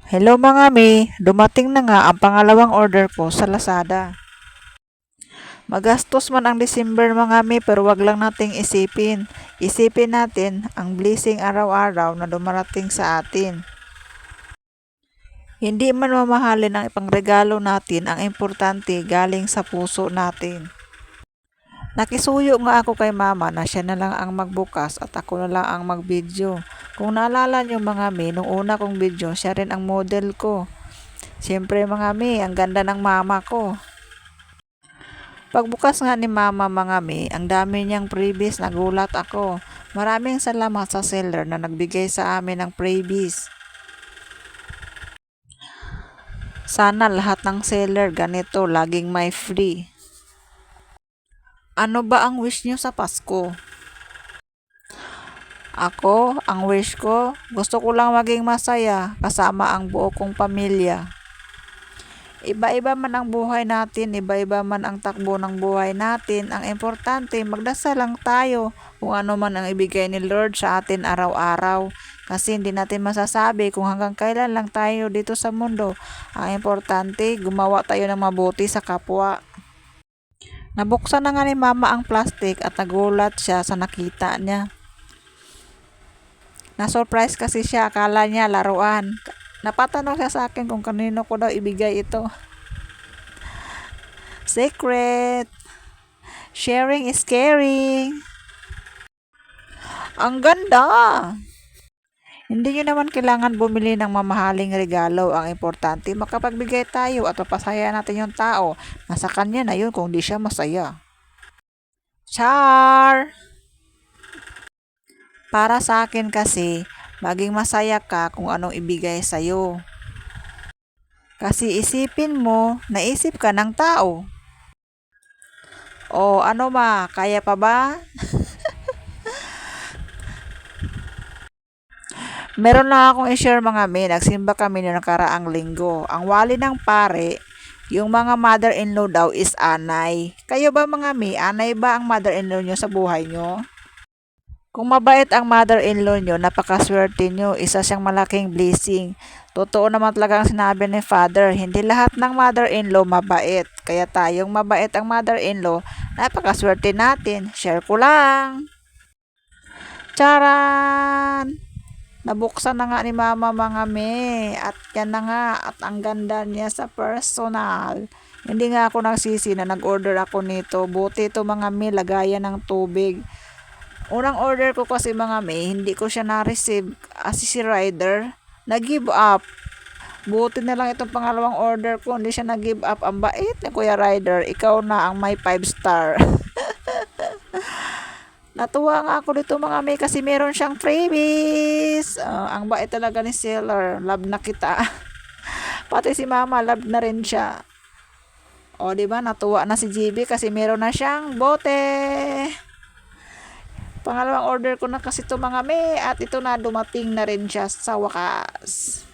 Hello mga mi, dumating na nga ang pangalawang order ko sa Lazada. Magastos man ang December mga mi pero wag lang nating isipin. Isipin natin ang blessing araw-araw na dumarating sa atin. Hindi man mamahalin ang ipangregalo natin, ang importante galing sa puso natin. Nakisuyo nga ako kay mama na siya na lang ang magbukas at ako na lang ang mag-video. Kung naalala niyo mga mi, nung una kong video, siya rin ang model ko. Siyempre mga mi, ang ganda ng mama ko. Pagbukas nga ni mama mga mi, ang dami niyang freebies, nagulat ako. Maraming salamat sa seller na nagbigay sa amin ng freebies. Sana lahat ng seller ganito, laging may free. Ano ba ang wish niyo sa Pasko? Ako, ang wish ko, gusto ko lang maging masaya kasama ang buo kong pamilya. Iba-iba man ang buhay natin, iba-iba man ang takbo ng buhay natin. Ang importante, magdasal lang tayo kung ano man ang ibigay ni Lord sa atin araw-araw. Kasi hindi natin masasabi kung hanggang kailan lang tayo dito sa mundo. Ang importante, gumawa tayo ng mabuti sa kapwa. Nabuksan na nga ni mama ang plastic at nagulat siya sa nakita niya. Na-surprise kasi siya, akala niya laruan. Napatanong siya sa akin kung kanino ko daw ibigay ito. Secret! Sharing is caring! Ang ganda! Hindi nyo naman kailangan bumili ng mamahaling regalo. Ang importante, makapagbigay tayo at mapasaya natin yung tao. Nasa kanya na yun kung di siya masaya. Char! Para sa akin kasi, maging masaya ka kung anong ibigay sa'yo. Kasi isipin mo, naisip ka ng tao. O ano ma, kaya pa ba? Meron lang akong i-share mga mi, nagsimba kami noong nakaraang linggo. Ang wali ng pare, yung mga mother-in-law daw is anay. Kayo ba mga mi, anay ba ang mother-in-law nyo sa buhay nyo? Kung mabait ang mother-in-law nyo, napakaswerte nyo, isa siyang malaking blessing. Totoo naman talaga ang sinabi ni Father, hindi lahat ng mother-in-law mabait. Kaya tayong mabait ang mother-in-law, napakaswerte natin. Share ko lang. Charan! Nabuksan na nga ni mama mga me. At yan na nga, at ang ganda niya sa personal. Hindi nga ako nagsisi na nag-order ako nito. Buti ito mga me, lagayan ng tubig. Unang order ko kasi mga may, hindi ko siya na-receive kasi si rider, nag-give up. Buti na lang itong pangalawang order ko, hindi siya nag-give up. Ang bait ni Kuya Rider, ikaw na ang may 5 star. Natuwa nga ako dito mga may kasi meron siyang freebies. Ang bait talaga ni seller, love na kita. Pati si mama, love na rin siya. O diba, natuwa na si GB kasi meron na siyang bote. Pangalawang order ko na kasi ito mga me at ito na dumating na rin siya sa wakas.